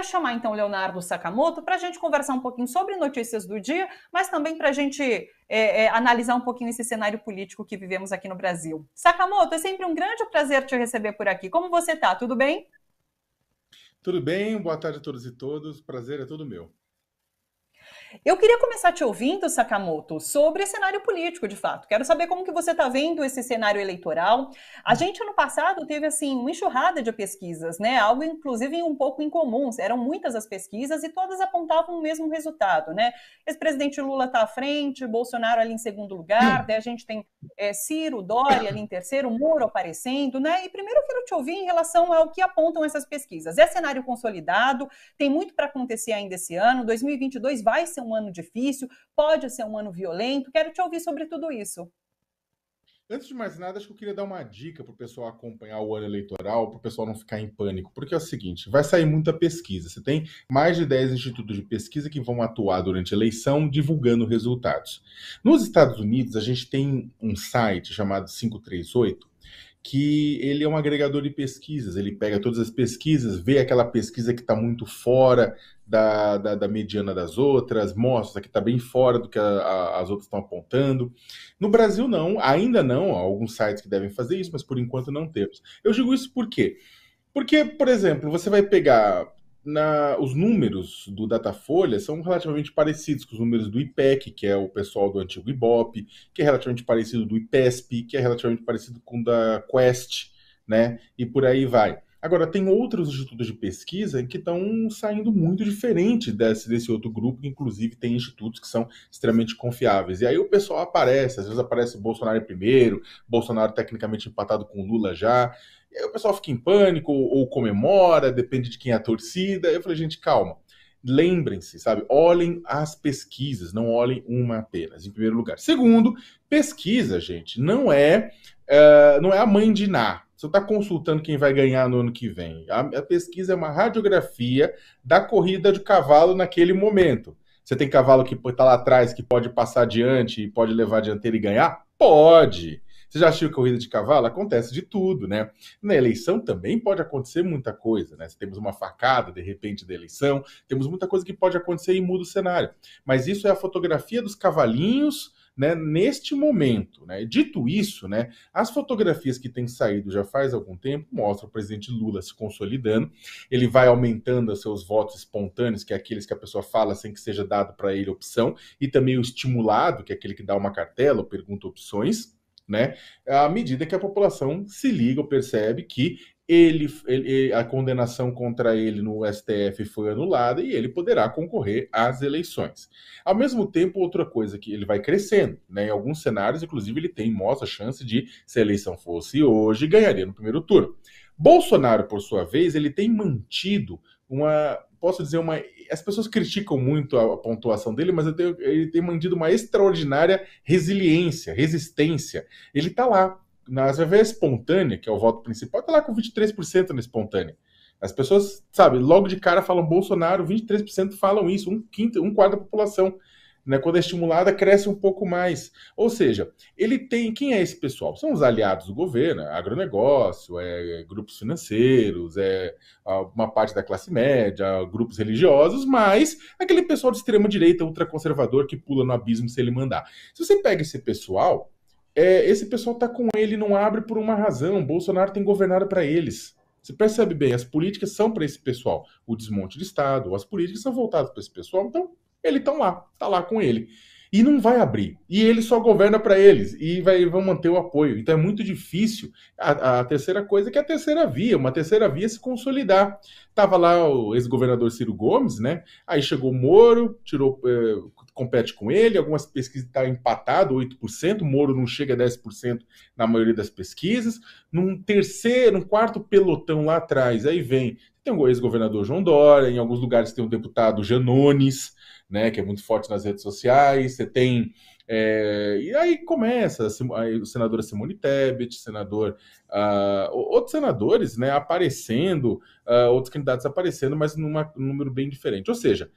quero chamar então o Leonardo Sakamoto para a gente conversar um pouquinho sobre notícias do dia, mas também para a gente analisar um pouquinho esse cenário político que vivemos aqui no Brasil. Sakamoto, é sempre um grande prazer te receber por aqui. Como você está? Tudo bem? Tudo bem? Boa tarde a todos e todas. Prazer é todo meu. Eu queria começar te ouvindo, Sakamoto, sobre cenário político, de fato. Quero saber como que você está vendo esse cenário eleitoral. A gente, ano passado, teve, assim, uma enxurrada de pesquisas, né? Algo, inclusive, um pouco incomum. Eram muitas as pesquisas e todas apontavam o mesmo resultado, né? Ex-presidente Lula está à frente, Bolsonaro ali em segundo lugar, daí a gente tem Ciro, Dória ali em terceiro, Moro aparecendo, né? E primeiro eu quero te ouvir em relação ao que apontam essas pesquisas. É cenário consolidado? Tem muito para acontecer ainda esse ano. 2022 vai ser um ano difícil, pode ser um ano violento. Quero te ouvir sobre tudo isso. Antes de mais nada, acho que eu queria dar uma dica para o pessoal acompanhar o ano eleitoral, para o pessoal não ficar em pânico, porque é o seguinte, vai sair muita pesquisa. Você tem mais de 10 institutos de pesquisa que vão atuar durante a eleição divulgando resultados. Nos Estados Unidos, a gente tem um site chamado 538, que ele é um agregador de pesquisas. Ele pega todas as pesquisas, vê aquela pesquisa que está muito fora da mediana das outras, mostra que está bem fora do que as outras estão apontando. No Brasil, não, ainda não. Há alguns sites que devem fazer isso, mas por enquanto não temos. Eu digo isso por quê? Porque, por exemplo, você vai pegar os números do Datafolha são relativamente parecidos com os números do IPEC, que é o pessoal do antigo Ibope, que é relativamente parecido do IPESP, que é relativamente parecido com o da Quest, né? E por aí vai. Agora, tem outros institutos de pesquisa que estão saindo muito diferente desse outro grupo, que inclusive tem institutos que são extremamente confiáveis. E aí o pessoal aparece, às vezes aparece Bolsonaro em primeiro, Bolsonaro tecnicamente empatado com Lula já. E aí o pessoal fica em pânico ou comemora, depende de quem é a torcida. Eu falei, gente, calma. Lembrem-se, sabe? Olhem as pesquisas, não olhem uma apenas, em primeiro lugar. Segundo, pesquisa, gente, não é a mãe de Ná. Você está consultando quem vai ganhar no ano que vem. A pesquisa é uma radiografia da corrida de cavalo naquele momento. Você tem cavalo que está lá atrás, que pode passar adiante e pode levar a dianteira e ganhar? Pode! Você já assistiu corrida de cavalo? Acontece de tudo, né? Na eleição também pode acontecer muita coisa, né? Temos uma facada, de repente, da eleição, temos muita coisa que pode acontecer e muda o cenário. Mas isso é a fotografia dos cavalinhos, né, neste momento, né? Dito isso, né, as fotografias que têm saído já faz algum tempo mostram o presidente Lula se consolidando, ele vai aumentando os seus votos espontâneos, que é aqueles que a pessoa fala sem que seja dado para ele opção, e também o estimulado, que é aquele que dá uma cartela ou pergunta opções, né, à medida que a população se liga ou percebe que a condenação contra ele no STF foi anulada e ele poderá concorrer às eleições. Ao mesmo tempo, outra coisa que ele vai crescendo, né? Em alguns cenários, inclusive, mostra a chance de, se a eleição fosse hoje, ganharia no primeiro turno. Bolsonaro, por sua vez, ele tem mantido posso dizer, as pessoas criticam muito a pontuação dele, mas ele tem mantido uma extraordinária resistência. Ele está lá. Você vê a espontânea, que é o voto principal, está lá com 23% na espontânea. As pessoas, sabe, logo de cara falam Bolsonaro, 23% falam isso, um quarto da população. Né, quando é estimulada, cresce um pouco mais. Ou seja, ele tem. Quem é esse pessoal? São os aliados do governo, agronegócio, grupos financeiros, uma parte da classe média, grupos religiosos, mas aquele pessoal de extrema-direita, ultraconservador, que pula no abismo se ele mandar. Se você pega esse pessoal está com ele, não abre por uma razão. Bolsonaro tem governado para eles. Você percebe bem, as políticas são para esse pessoal. O desmonte do Estado, as políticas são voltadas para esse pessoal, então ele está lá com ele. E não vai abrir. E ele só governa para eles. E vão manter o apoio. Então é muito difícil. A terceira coisa é que a terceira via, uma terceira via se consolidar. Tava lá o ex-governador Ciro Gomes, né? Aí chegou o Moro, compete com ele, algumas pesquisas estão empatado, 8%, Moro não chega a 10% na maioria das pesquisas. Num quarto pelotão lá atrás, aí tem o ex-governador João Dória, em alguns lugares tem o deputado Janones, né, que é muito forte nas redes sociais, você tem... e aí começa a senadora Simone Tebet, outros senadores, né, aparecendo, outros candidatos aparecendo, mas num número bem diferente. Ou seja,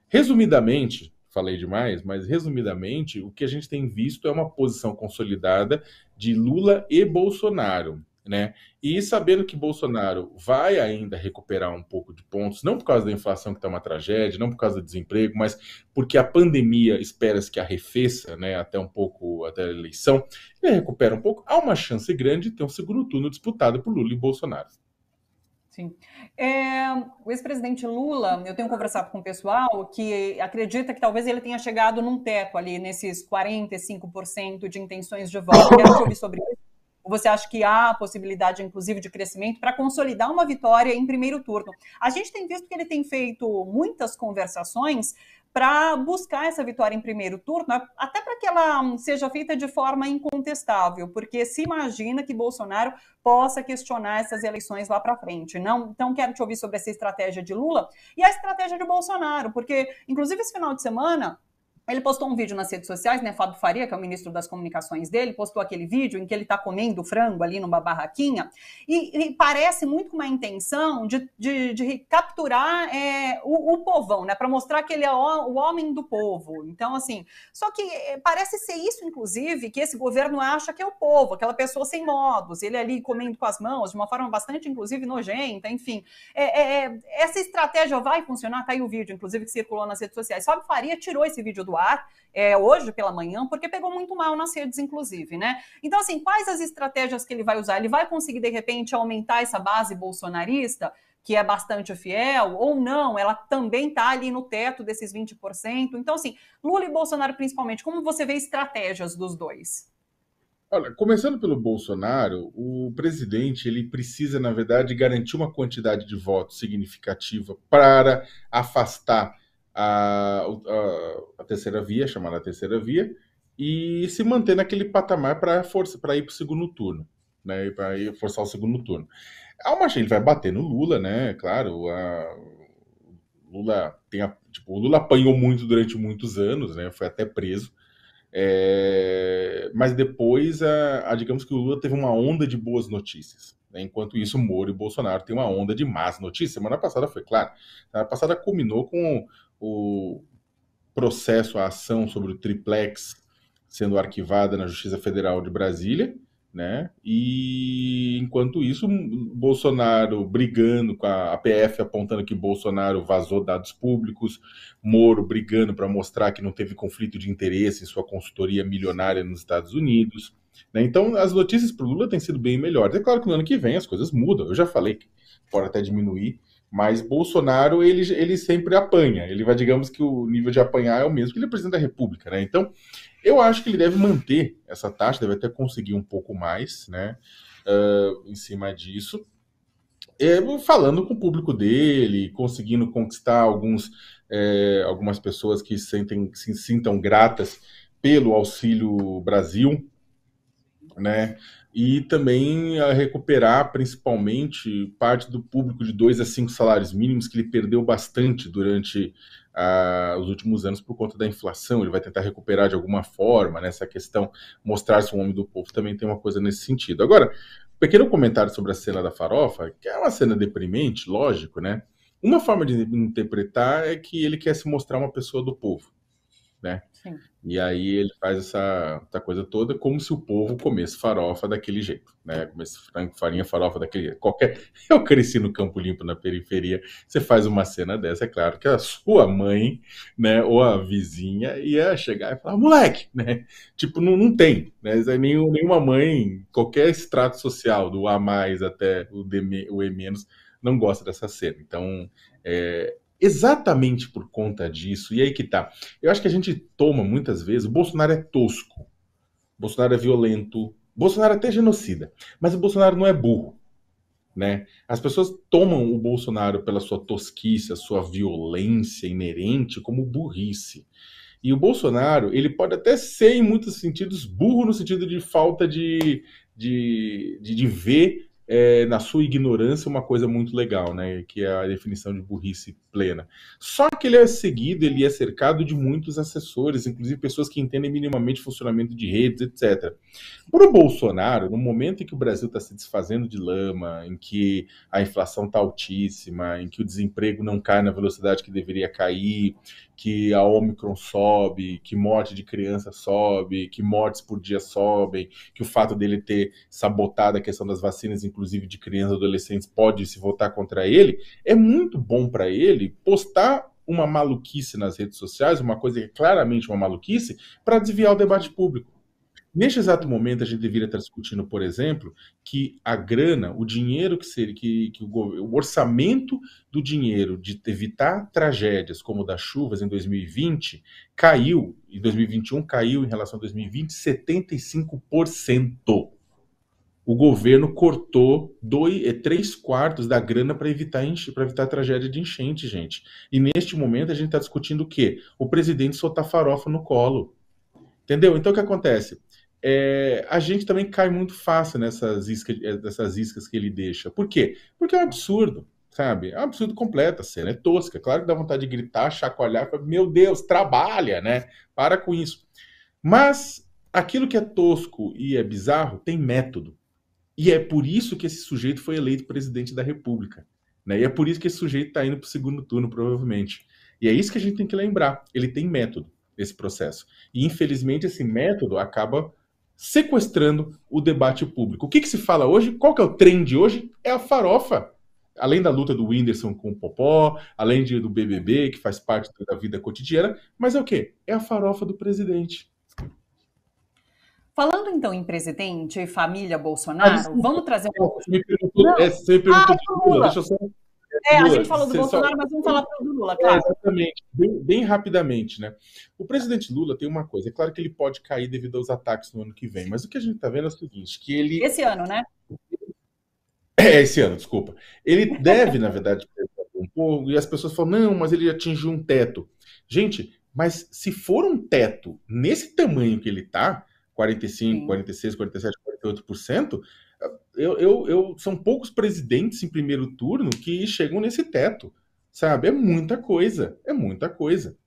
resumidamente, falei demais, mas resumidamente, o que a gente tem visto é uma posição consolidada de Lula e Bolsonaro. né? E sabendo que Bolsonaro vai ainda recuperar um pouco de pontos, não por causa da inflação, que está uma tragédia, não por causa do desemprego, mas porque a pandemia espera-se que arrefeça, né, até um pouco, até a eleição, ele recupera um pouco, há uma chance grande de ter um segundo turno disputado por Lula e Bolsonaro. Sim. O ex-presidente Lula, eu tenho conversado com o pessoal que acredita que talvez ele tenha chegado num teto ali, nesses 45% de intenções de voto. Quero te ouvir sobre isso. Você acha que há possibilidade, inclusive, de crescimento para consolidar uma vitória em primeiro turno? A gente tem visto que ele tem feito muitas conversações para buscar essa vitória em primeiro turno, até para que ela seja feita de forma incontestável, porque se imagina que Bolsonaro possa questionar essas eleições lá para frente. Não? Então, quero te ouvir sobre essa estratégia de Lula e a estratégia de Bolsonaro, porque, inclusive, esse final de semana, ele postou um vídeo nas redes sociais, né? Fábio Faria, que é o ministro das comunicações dele, postou aquele vídeo em que ele está comendo frango ali numa barraquinha, e parece muito com uma intenção de capturar o povão, né? Para mostrar que ele é o homem do povo. Então, assim, só que parece ser isso, inclusive, que esse governo acha que é o povo, aquela pessoa sem modos, ele ali comendo com as mãos, de uma forma bastante, inclusive, nojenta, enfim. Essa estratégia vai funcionar? Tá aí o vídeo, inclusive, que circulou nas redes sociais. Fábio Faria tirou esse vídeo do ar hoje pela manhã, porque pegou muito mal nas redes, inclusive, né? Então, assim, quais as estratégias que ele vai usar? Ele vai conseguir, de repente, aumentar essa base bolsonarista, que é bastante fiel, ou não? Ela também está ali no teto desses 20%. Então, assim, Lula e Bolsonaro, principalmente, como você vê estratégias dos dois? Olha, começando pelo Bolsonaro, o presidente ele precisa, na verdade, garantir uma quantidade de votos significativa para afastar a terceira via, chamada terceira via, e se manter naquele patamar para ir para o segundo turno, né? Para forçar o segundo turno. Ele vai bater no Lula, né? Claro, o Lula apanhou muito durante muitos anos, né? Foi até preso. Mas depois, digamos que o Lula teve uma onda de boas notícias, né? Enquanto isso, Moro e Bolsonaro têm uma onda de más notícias. Semana passada foi claro. Semana passada culminou com o processo, a ação sobre o triplex sendo arquivada na Justiça Federal de Brasília, né? E enquanto isso, Bolsonaro brigando com a PF, apontando que Bolsonaro vazou dados públicos, Moro brigando para mostrar que não teve conflito de interesse em sua consultoria milionária nos Estados Unidos, né? Então, as notícias para o Lula têm sido bem melhores. É claro que no ano que vem as coisas mudam. Eu já falei que pode até diminuir, mas Bolsonaro, ele sempre apanha. Ele vai, digamos que o nível de apanhar é o mesmo que ele é presidente da República, né? Então, eu acho que ele deve manter essa taxa, deve até conseguir um pouco mais, né? Em cima disso. Falando com o público dele, conseguindo conquistar algumas pessoas que se sintam gratas pelo Auxílio Brasil, né? E também recuperar, principalmente, parte do público de 2 a 5 salários mínimos que ele perdeu bastante durante os últimos anos por conta da inflação. Ele vai tentar recuperar de alguma forma, né? Essa questão, mostrar-se um homem do povo, também tem uma coisa nesse sentido. Agora, um pequeno comentário sobre a cena da farofa, que é uma cena deprimente, lógico, né? Uma forma de interpretar é que ele quer se mostrar uma pessoa do povo, né? Sim. E aí ele faz essa coisa toda como se o povo comesse farofa daquele jeito, né? Comesse frango, farinha, farofa daquele jeito. Eu cresci no Campo Limpo, na periferia, você faz uma cena dessa, é claro que a sua mãe, né, ou a vizinha ia chegar e falar, moleque, né? Tipo, não tem, né? Nenhuma mãe, qualquer extrato social, do A+, até o E-, não gosta dessa cena. Então, exatamente por conta disso, e aí que tá. Eu acho que a gente toma muitas vezes, o Bolsonaro é tosco, o Bolsonaro é violento, o Bolsonaro é até genocida, mas o Bolsonaro não é burro, né? As pessoas tomam o Bolsonaro pela sua tosquice, a sua violência inerente como burrice. E o Bolsonaro, ele pode até ser, em muitos sentidos, burro no sentido de falta de ver na sua ignorância, uma coisa muito legal, né? Que é a definição de burrice plena. Só que ele é seguido, ele é cercado de muitos assessores, inclusive pessoas que entendem minimamente funcionamento de redes, etc. Para o Bolsonaro, no momento em que o Brasil está se desfazendo de lama, em que a inflação está altíssima, em que o desemprego não cai na velocidade que deveria cair, que a Omicron sobe, que morte de criança sobe, que mortes por dia sobem, que o fato dele ter sabotado a questão das vacinas, inclusive de crianças e adolescentes, pode se voltar contra ele, é muito bom para ele postar uma maluquice nas redes sociais, uma coisa que é claramente uma maluquice, para desviar o debate público. Neste exato momento, a gente deveria estar discutindo, por exemplo, que a grana, o dinheiro que o orçamento do dinheiro de evitar tragédias como o das chuvas em 2020 caiu, em 2021 caiu em relação a 2020, 75%. O governo cortou 3/4 da grana para evitar tragédia de enchente, gente. E neste momento a gente está discutindo o quê? O presidente soltar farofa no colo. Entendeu? Então o que acontece? A gente também cai muito fácil nessas iscas que ele deixa. Por quê? Porque é um absurdo, sabe? É um absurdo completo, a cena é tosca. Claro que dá vontade de gritar, chacoalhar, meu Deus, trabalha, né? Para com isso. Mas aquilo que é tosco e é bizarro tem método. E é por isso que esse sujeito foi eleito presidente da República. Né? E é por isso que esse sujeito está indo para o segundo turno, provavelmente. E é isso que a gente tem que lembrar. Ele tem método, esse processo. E, infelizmente, esse método acaba sequestrando o debate público. O que se fala hoje? Qual que é o trend hoje? É a farofa. Além da luta do Whindersson com o Popó, além do BBB, que faz parte da vida cotidiana, mas é o quê? É a farofa do presidente. Falando então em presidente e família Bolsonaro, vamos trazer um pouco... Você me perguntou de Lula, deixa eu só... a gente falou do Bolsonaro, mas vamos falar do Lula, claro. Exatamente, bem rapidamente, né? O presidente Lula tem uma coisa, é claro que ele pode cair devido aos ataques no ano que vem, mas o que a gente está vendo é o seguinte, que ele... Esse ano, né? Esse ano, desculpa. Ele deve, na verdade, um pouco, e as pessoas falam, não, mas ele atingiu um teto. Gente, mas se for um teto nesse tamanho que ele está, 45, 46, 47, 48%, são poucos presidentes em primeiro turno que chegam nesse teto, sabe? É muita coisa,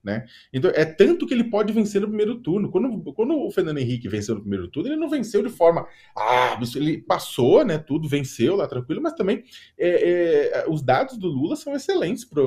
né? Então, é tanto que ele pode vencer no primeiro turno. Quando o Fernando Henrique venceu no primeiro turno, ele não venceu de forma, ele passou, né, tudo, venceu lá tranquilo, mas também os dados do Lula são excelentes para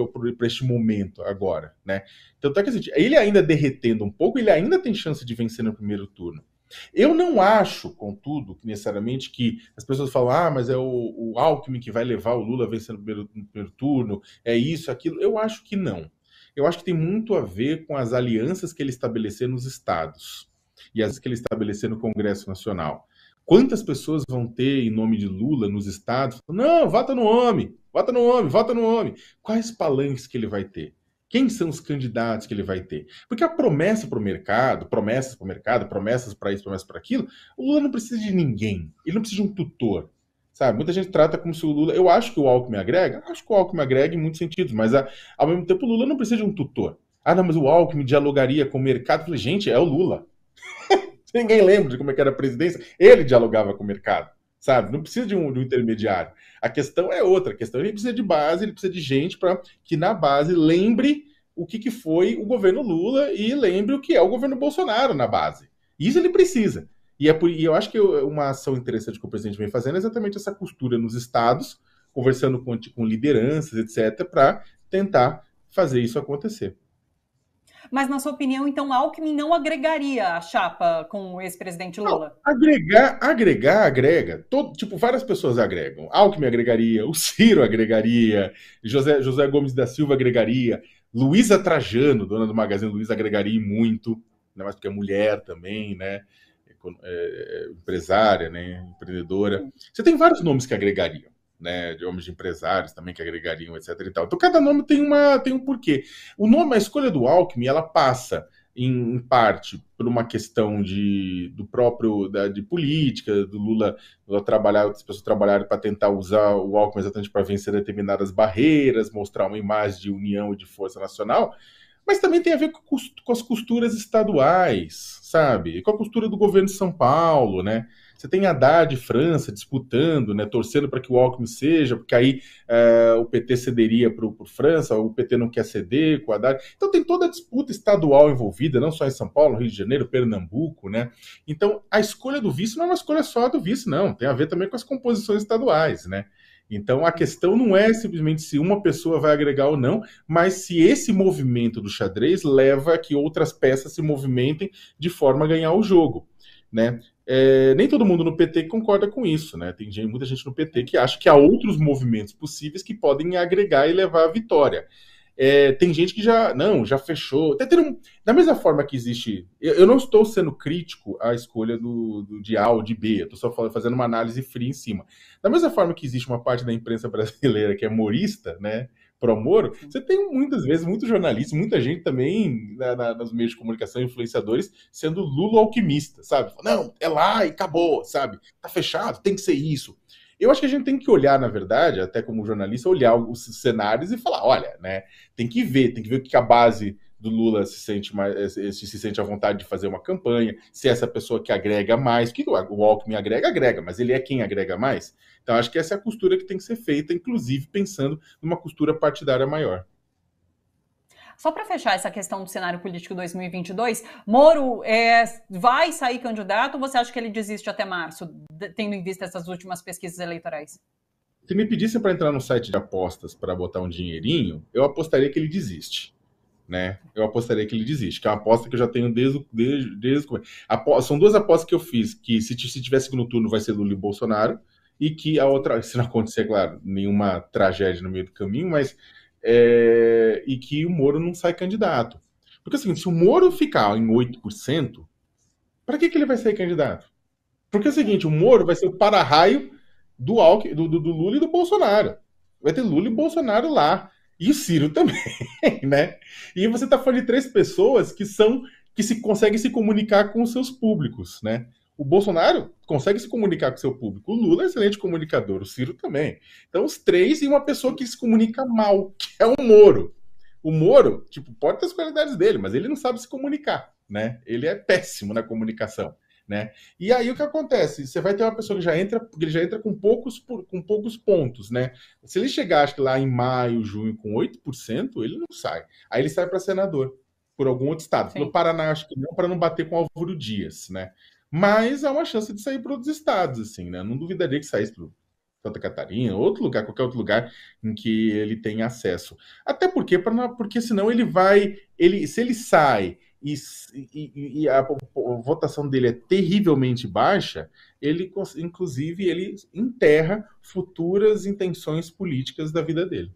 este momento agora, né? Então, tá que, assim, ele ainda derretendo um pouco, ele ainda tem chance de vencer no primeiro turno. Eu não acho, contudo, necessariamente que as pessoas falam, mas é o Alckmin que vai levar o Lula a vencer no primeiro turno, é isso, aquilo. Eu acho que não. Eu acho que tem muito a ver com as alianças que ele estabeleceu nos estados e as que ele estabeleceu no Congresso Nacional. Quantas pessoas vão ter em nome de Lula nos estados? Não, vota no homem, vota no homem, vota no homem. Quais palanques que ele vai ter? Quem são os candidatos que ele vai ter? Porque a promessa para o mercado, promessas para isso, promessas para aquilo, o Lula não precisa de ninguém. Ele não precisa de um tutor. Sabe? Muita gente trata como se o Lula... Eu acho que o Alckmin agrega? Acho que o Alckmin agrega em muitos sentidos, mas ao mesmo tempo o Lula não precisa de um tutor. Não, mas o Alckmin dialogaria com o mercado. Eu falei, gente, é o Lula. Ninguém lembra de como é que era a presidência. Ele dialogava com o mercado. Sabe? Não precisa de um intermediário. A questão é outra. A questão é que ele precisa de base, ele precisa de gente para que na base lembre o que foi o governo Lula e lembre o que é o governo Bolsonaro na base. Isso ele precisa. E eu acho que uma ação interessante que o presidente vem fazendo é exatamente essa costura nos estados, conversando com lideranças, etc., para tentar fazer isso acontecer. Mas, na sua opinião, então, Alckmin não agregaria a chapa com o ex-presidente Lula? Não, agrega. Várias pessoas agregam. Alckmin agregaria, o Ciro agregaria, José Gomes da Silva agregaria, Luísa Trajano, dona do Magazine Luiza, agregaria muito, né, mas porque é mulher também, né? Empresária, né? Empreendedora. Você tem vários nomes que agregariam. Né, de homens de empresários também que agregariam, etc. E tal. Então, cada nome tem um porquê. A escolha do Alckmin, ela passa, em parte, por uma questão de política, do Lula trabalhar, as pessoas trabalharem para tentar usar o Alckmin exatamente para vencer determinadas barreiras, mostrar uma imagem de união e de força nacional, mas também tem a ver com as costuras estaduais, sabe? E com a costura do governo de São Paulo, né? Você tem Haddad e França disputando, né, torcendo para que o Alckmin seja, porque aí o PT cederia para o França, o PT não quer ceder com o Haddad. Então tem toda a disputa estadual envolvida, não só em São Paulo, Rio de Janeiro, Pernambuco, né? Então a escolha do vice não é uma escolha só do vice, não. Tem a ver também com as composições estaduais, né? Então a questão não é simplesmente se uma pessoa vai agregar ou não, mas se esse movimento do xadrez leva a que outras peças se movimentem de forma a ganhar o jogo, né? Nem todo mundo no PT concorda com isso, né? Tem muita gente no PT que acha que há outros movimentos possíveis que podem agregar e levar à vitória. Tem gente que já fechou. Da mesma forma que existe. Eu não estou sendo crítico à escolha de A ou de B, eu estou só fazendo uma análise fria em cima. Da mesma forma que existe uma parte da imprensa brasileira que é morista, né? Pro-Moro, você tem muitas vezes muitos jornalistas, muita gente também nos meios de comunicação, influenciadores, sendo Lula-alquimista, sabe? Não, é lá e acabou, sabe? Tá fechado, tem que ser isso. Eu acho que a gente tem que olhar, na verdade, até como jornalista, olhar os cenários e falar, olha, né? Tem que ver o que a base do Lula se sente à vontade de fazer uma campanha, se essa pessoa que agrega mais, que o Alckmin agrega, mas ele é quem agrega mais. Então, acho que essa é a costura que tem que ser feita, inclusive pensando numa costura partidária maior. Só para fechar essa questão do cenário político 2022, Moro vai sair candidato ou você acha que ele desiste até março, tendo em vista essas últimas pesquisas eleitorais? Se me pedisse para entrar no site de apostas para botar um dinheirinho, eu apostaria que ele desiste. Né? Eu apostaria que ele desiste, que é uma aposta que eu já tenho desde o começo. São duas apostas que eu fiz, que se tiver segundo turno vai ser Lula e Bolsonaro, e que a outra, se não acontecer, claro, nenhuma tragédia no meio do caminho, mas e que o Moro não sai candidato. Porque assim, se o Moro ficar em 8%, para que ele vai sair candidato? Porque é o seguinte, o Moro vai ser o para-raio do Lula e do Bolsonaro. Vai ter Lula e Bolsonaro lá. E o Ciro também, né? E você está falando de três pessoas que conseguem se comunicar com os seus públicos, né? O Bolsonaro consegue se comunicar com o seu público. O Lula é um excelente comunicador, o Ciro também. Então, os três e uma pessoa que se comunica mal, que é o Moro. O Moro, pode ter as qualidades dele, mas ele não sabe se comunicar, né? Ele é péssimo na comunicação. Né? E aí o que acontece? Você vai ter uma pessoa que ele já entra com poucos pontos, né? Se ele chegar, acho que lá em maio, junho, com 8%, ele não sai. Aí ele sai para senador, por algum outro estado. Sim. No Paraná, acho que não, para não bater com Álvaro Dias, né? Mas há uma chance de sair para outros estados, assim, né? Não duvidaria que saísse para Santa Catarina, outro lugar, qualquer outro lugar em que ele tenha acesso. Até porque senão se ele sai e a votação dele é terrivelmente baixa, inclusive ele enterra futuras intenções políticas da vida dele.